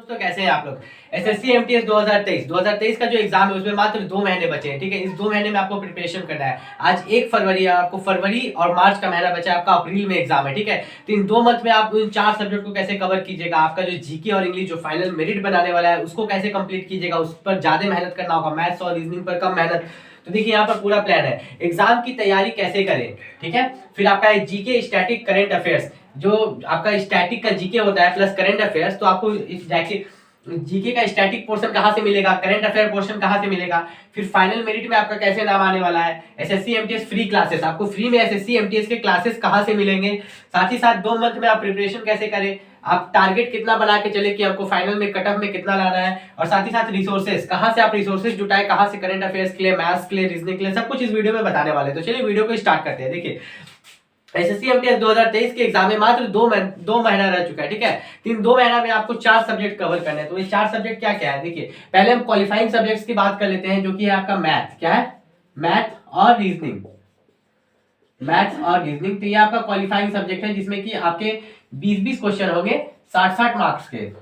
दोस्तों कैसे हैं आप लोग। एसएससी एमटीएस 2023 का जो एग्जाम है उसमें मात्र 2 महीने बचे हैं। ठीक है, इस 2 महीने में आपको प्रिपरेशन करना है। आज 1 फरवरी है, आपको फरवरी और मार्च का महीना बचा है, आपका अप्रैल में एग्जाम है। ठीक है, तो इन 2 मंथ में आप इन 4 सब्जेक्ट को कैसे कवर कीजिएगा, आपका जो जीके और इंग्लिश जो फाइनल मेरिट बनाने वाला है उसको कैसे कंप्लीट कीजिएगा, उस पर ज्यादा मेहनत करना होगा, मैथ्स और रीजनिंग पर कम मेहनत। तो देखिए यहाँ पर पूरा प्लान है एग्जाम की तैयारी कैसे करें। ठीक है, फिर आपका जीके स्टैटिक करंट अफेयर्स, जो आपका स्टैटिक का जीके होता है प्लस करंट अफेयर्स, तो आपको जीके का स्टैटिक पोर्शन कहाँ से मिलेगा, करंट अफेयर पोर्शन कहाँ से मिलेगा, फिर फाइनल मेरिट में आपका कैसे नाम आने वाला है। एसएससी एमटीएस फ्री क्लासेस, आपको फ्री में एसएससी एमटीएस के क्लासेस कहाँ से मिलेंगे, साथ ही साथ 2 मंथ में आप प्रिपरेशन कैसे करें, आप टारगेट कितना बना के चले कि आपको फाइनल में कट ऑफ में कितना लाना है, और साथ ही साथ रिसोर्सेज कहाँ से आप रिसोर्सेज जुटाए, कहाँ से करंट अफेयर्स के लिए, मैथ्स के लिए, रीजनिंग के लिए, सब कुछ इस वीडियो में बताने वाले हैं। तो चलिए वीडियो को स्टार्ट करते हैं। देखिए एसएससी एमटीएस 2023 के एग्जाम में मात्र 2 महीना रह चुका है। ठीक है, इन 2 महीना में आपको 4 सब्जेक्ट कवर करने हैं। तो ये 4 सब्जेक्ट क्या क्या है, देखिए पहले हम क्वालिफाइंग सब्जेक्ट्स की बात कर लेते हैं, जो कि है आपका मैथ। क्या है, मैथ और रीजनिंग। मैथ्स और रीजनिंग, तो ये आपका क्वालिफाइंग सब्जेक्ट है, जिसमें कि आपके 20-20 क्वेश्चन होंगे 60-60 मार्क्स के।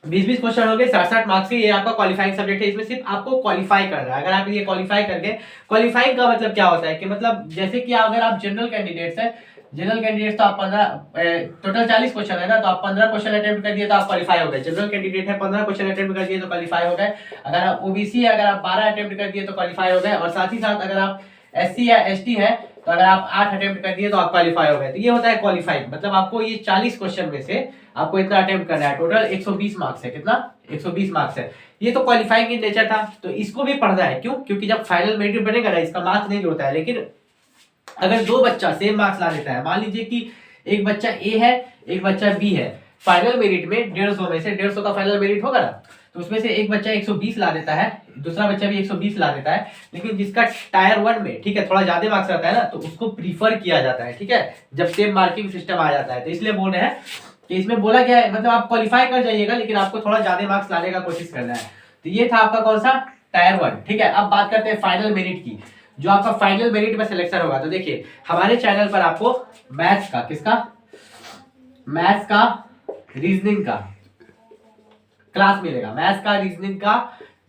20-20 क्वेश्चन होंगे 60-60 मार्क्स के। ये आपका क्वालिफाइंग सब्जेक्ट है, इसमें सिर्फ आपको क्वालिफाई करना है। अगर आप ये क्वालिफाई करके, क्वालिफाइंग का मतलब क्या होता है कि मतलब जैसे कि अगर आप जनरल कैंडिडेट्स हैं, जनरल कैंडिडेट्स तो आप 15 टोटल 40 क्वेश्चन है ना, तो आप 15 क्वेश्चन अटेम्प्ट कर दिए तो आप क्वालिफाई हो गए। जनरल कैंडिडेट है 15 क्वेश्चन अटेम्प्ट कर दिए तो क्वालिफाई हो गए। अगर आप ओबीसी है, अगर आप 12 अटेम्प्ट कर दिए तो क्वालिफाई हो गए। और साथ ही साथ अगर आप एससी या एसटी है, तो अगर आप 8 अटेम्प्ट कर दिए तो आप क्वालिफाई हो गए। तो ये होता है क्वालिफाइड, मतलब आपको ये 40 क्वेश्चन में से आपको इतना अटेम्प्ट करना है। टोटल 120 मार्क्स है। कितना, 120 मार्क्स है। ये तो क्वालिफाइंग इन नेचर था, तो इसको भी पढ़ना है। क्यों, क्योंकि जब फाइनल मेरिट बनेगा ना, इसका मार्क्स नहीं होता है। लेकिन अगर 2 बच्चा सेम मार्क्स ला देता है, मान लीजिए कि एक बच्चा ए है, एक बच्चा बी है, फाइनल मेरिट में 150 में से 150 का फाइनल मेरिट होगा ना, तो उसमें से एक बच्चा 120 ला देता है, दूसरा बच्चा भी 120 ला देता है, लेकिन जिसका टायर 1 में, ठीक है, थोड़ा ज्यादा मार्क्स रहता है ना, तो उसको प्रीफर किया जाता है। ठीक है, जब सेम मार्किंग सिस्टम आ जाता है, तो इसलिए बोल रहे हैं कि इसमें बोला गया है, मतलब आप क्वालिफाई कर जाइएगा, लेकिन आपको थोड़ा ज्यादा मार्क्स लाने का कोशिश करना है। तो ये था आपका कौन सा, टायर 1। ठीक है, अब बात करते हैं फाइनल मेरिट की, जो आपका फाइनल मेरिट में सिलेक्शन होगा। तो देखिए हमारे चैनल पर आपको मैथ्स का, किसका, मैथ्स का, रीजनिंग का क्लास मिलेगा। मैथ्स का, रीजनिंग का,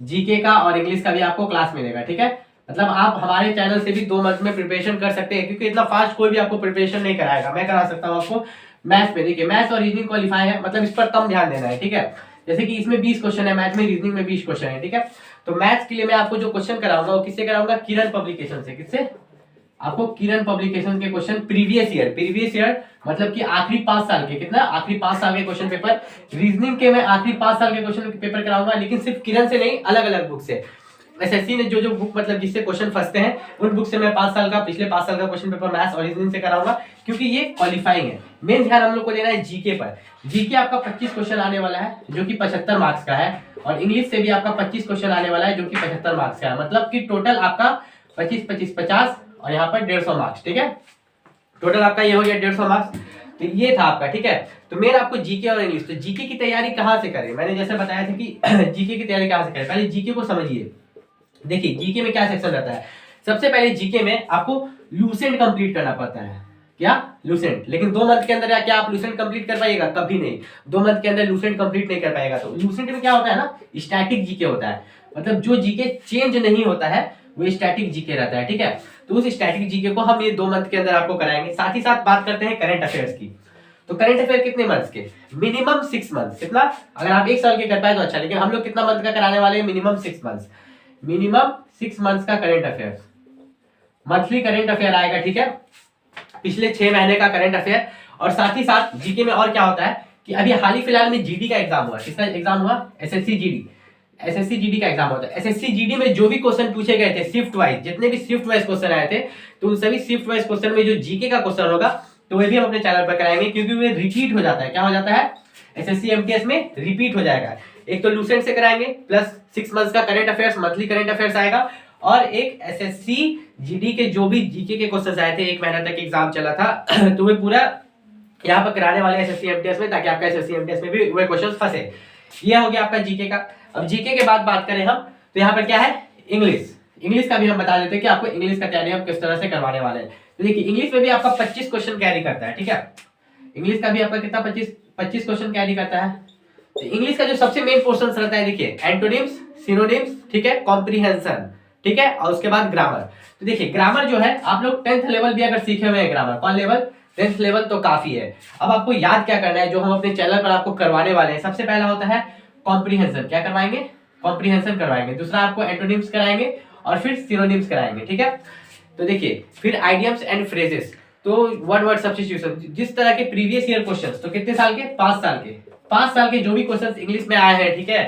जीके का और इंग्लिश का भी आपको क्लास मिलेगा। ठीक है, मतलब आप हमारे चैनल से भी 2 मंथ में प्रिपरेशन कर सकते हैं, क्योंकि इतना फास्ट कोई भी आपको प्रिपरेशन नहीं कराएगा, मैं करा सकता हूँ आपको मैथ्स पे। देखिए मैथ्स और रीजनिंग क्वालिफाई है, मतलब इस पर कम ध्यान देना है। ठीक है, जैसे कि इसमें 20 क्वेश्चन है, मैथ में, रीजनिंग में 20 क्वेश्चन है। ठीक है, तो मैथ्स के लिए मैं आपको जो क्वेश्चन कराऊंगा वो किससे कराऊंगा, किरण पब्लिकेशन से। किससे, आपको किरण पब्लिकेशन के क्वेश्चन प्रीवियस ईयर मतलब कि आखिरी 5 साल के, कितना, आखिरी 5 साल के क्वेश्चन पेपर। रीजनिंग के मैं आखिरी 5 साल के क्वेश्चन पेपर कराऊंगा, लेकिन सिर्फ किरण से नहीं, अलग अलग बुक से। एसएससी ने जो बुक, मतलब जिससे क्वेश्चन फंसते हैं, उन बुक से मैं 5 साल का, पिछले 5 साल का क्वेश्चन पेपर मैथ्स और रीजनिंग से कराऊंगा, क्योंकि ये क्वालिफाइंग है। मेन ध्यान हम लोग को देना है जीके पर। जीके आपका 25 क्वेश्चन आने वाला है, जो कि 75 मार्क्स का है, और इंग्लिश से भी आपका 25 क्वेश्चन आने वाला है, जो कि 75 मार्क्स का है। मतलब कि टोटल आपका 25, 25, 50 और यहाँ पर 150 मार्क्स। ठीक है, टोटल आपका ये हो गया 150 मार्क्स। तो ये था आपका। ठीक है, तो मेन आपको जीके और इंग्लिश, तो जीके की तैयारी कहाँ से करें, मैंने जैसे बताया था कि जीके की तैयारी कहाँ से करें। पहले जीके को समझिए। देखिए जीके में क्या सेक्शन रहता है, सबसे पहले जीके में आपको लूसेंट कंप्लीट करना पड़ता है। क्या, लूसेंट। लेकिन 2 मंथ के अंदर क्या आप लूसेंट कंप्लीट कर पाइएगा, कभी नहीं। 2 मंथ के अंदर लूसेंट कंप्लीट नहीं कर पाएगा। तो लूसेंट में क्या होता है ना, स्टैटिक जीके होता है, मतलब जो जीके चेंज नहीं होता है वो स्टैटिक जीके रहता है। ठीक है, तो उस स्टैटिक जीके को हम ये 2 मंथ के अंदर आपको कराएंगे। साथ ही साथ बात करते हैं करंट अफेयर्स की। तो करंट अफेयर कितने मंथ्स के, मिनिमम 6 मंथ। कितना, अगर आप 1 साल के कर पाए तो अच्छा, लेकिन हम लोग कितना मंथ का कराने वाले हैं, मिनिमम 6 मंथ्स। मिनिमम 6 मंथ्स का current affair, monthly current affair आएगा। ठीक है, पिछले 6 महीने का करंट अफेयर। और साथ ही साथ जीके में और क्या होता है कि अभी हाल ही फिलहाल में जीडी का एग्जाम हुआ। किसका एग्जाम हुआ, एसएससी जीडी। एसएससी जीडी का एग्जाम होता है। एसएससी जीडी में जो भी क्वेश्चन पूछे गए थे शिफ्ट वाइज, जितने भी शिफ्ट वाइज क्वेश्चन आए थे, तो उन सभी शिफ्ट वाइज क्वेश्चन में जो जीके का क्वेश्चन होगा, तो वह भी हम अपने चैनल पर कराएंगे, क्योंकि वो रिपीट हो जाता है। क्या हो जाता है, एसएससी एमटीएस में रिपीट हो जाएगा। एक तो लूसेंट से कराएंगे, प्लस 6 मंथ्स का current affairs, monthly current affairs आएगा, और एक एसएससी जीडी के जो भी जीके के क्वेश्चन आए थे, 1 महीना तक एग्जाम चला था, तो वे पूरा यहाँ पर कराने वाले एसएससी एमटीएस में, ताकि आपका एसएससी एमटीएस में भी वह क्वेश्चन फंसे। ये हो गया आपका जीके का। अब जीके के बाद बात करें हम, तो यहाँ पर क्या है, इंग्लिश। इंग्लिश का भी हम बता देते हैं कि आपको इंग्लिश का तैयारी हम किस तरह से करवाने वाले हैं। तो देखिए इंग्लिश में भी आपका 25 क्वेश्चन कैरी करता है। ठीक है, इंग्लिश का भी आपका कितना, 25 क्वेश्चन कैरी करता है। तो इंग्लिश का जो सबसे मेन पोर्शन रहता है, देखिए एंटोनिम्स, सिनोनिम्स, ठीक है, कॉम्प्रिहेंशन, ठीक है, और उसके बाद ग्रामर। तो देखिए ग्रामर जो है आप लोग 10th लेवल भी अगर सीखे हुए हैं ग्रामर, कौन लेवल, 10th लेवल, तो काफी है। अब आपको याद क्या करना है, जो हम अपने चैनल पर आपको करवाने वाले हैं, सबसे पहला होता है कॉम्प्रिहेंशन। क्या करवाएंगे, कॉम्प्रिहेंशन करवाएंगे। दूसरा आपको एंटोनिम्स कराएंगे और फिर सिनोनिम्स कराएंगे, ठीक है। तो देखिए फिर आइडियम्स एंड फ्रेजेस, तो वन वर्ड सब्स्टिट्यूशन, जिस तरह के प्रीवियस ईयर क्वेश्चंस, तो कितने साल के, 5 साल के, 5 साल के जो भी क्वेश्चंस इंग्लिश में आए हैं, ठीक है,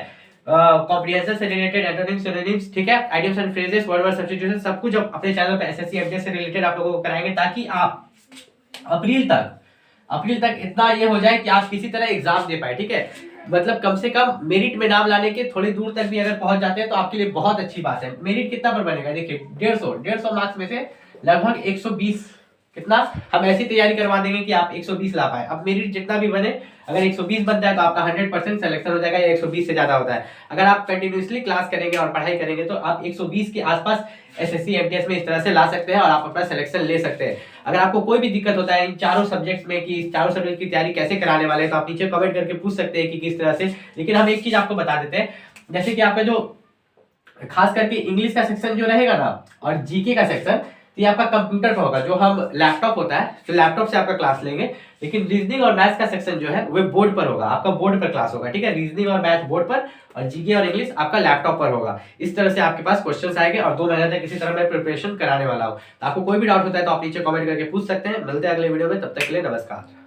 कॉम्प्रिहेंशन से रिलेटेड, एंटोनिम्स, सिनोनिम्स, ठीक है, idioms and phrases, word word substitution, सब कुछ अपने चैनल पे एसएससी एमटीएस से रिलेटेड आप लोगों को कराएंगे, ताकि आप अप्रैल तक इतना ये हो जाए कि आप किसी तरह एग्जाम दे पाए, ठीक है। मतलब कम से कम मेरिट में नाम लाने के थोड़ी दूर तक भी अगर पहुंच जाते हैं तो आपके लिए बहुत अच्छी बात है। मेरिट कितना पर बनेगा, देखिए 150 मार्क्स में से लगभग 120, कितना, हम ऐसी तैयारी करवा देंगे कि आप 120 ला पाए। अब मेरिट जितना भी बने, अगर 120 बनता है तो आपका 100% सिलेक्शन हो जाएगा, या 120 से ज्यादा होता है। अगर आप कंटिन्यूसली क्लास करेंगे और पढ़ाई करेंगे तो आप 120 के आसपास एसएससी एमटीएस में इस तरह से ला सकते हैं और आप अपना सिलेक्शन ले सकते हैं। अगर आपको कोई भी दिक्कत होता है इन चारों सब्जेक्ट्स में कि चारों सब्जेक्ट की तैयारी कैसे कराने वाले हैं, तो आप नीचे कमेंट करके पूछ सकते हैं कि किस तरह से। लेकिन हम एक चीज आपको बता देते हैं, जैसे कि आपका जो खास करके इंग्लिश का सेक्शन जो रहेगा ना और जीके का सेक्शन, तो ये आपका कंप्यूटर पर होगा। जो हम लैपटॉप होता है तो लैपटॉप से आपका क्लास लेंगे, लेकिन रीजनिंग और मैथ्स का सेक्शन जो है वो बोर्ड पर होगा, आपका बोर्ड पर क्लास होगा, ठीक है। रीजनिंग और मैथ्स बोर्ड पर और जीके और इंग्लिश आपका लैपटॉप पर होगा। इस तरह से आपके पास क्वेश्चंस आएंगे और 2 महीने तक इसी तरह मैं प्रिपरेशन कराने वाला हूँ। तो आपको कोई भी डाउट होता है तो आप नीचे कमेंट करके पूछ सकते हैं। मिलते हैं अगले वीडियो में, तब तक के लिए नमस्कार।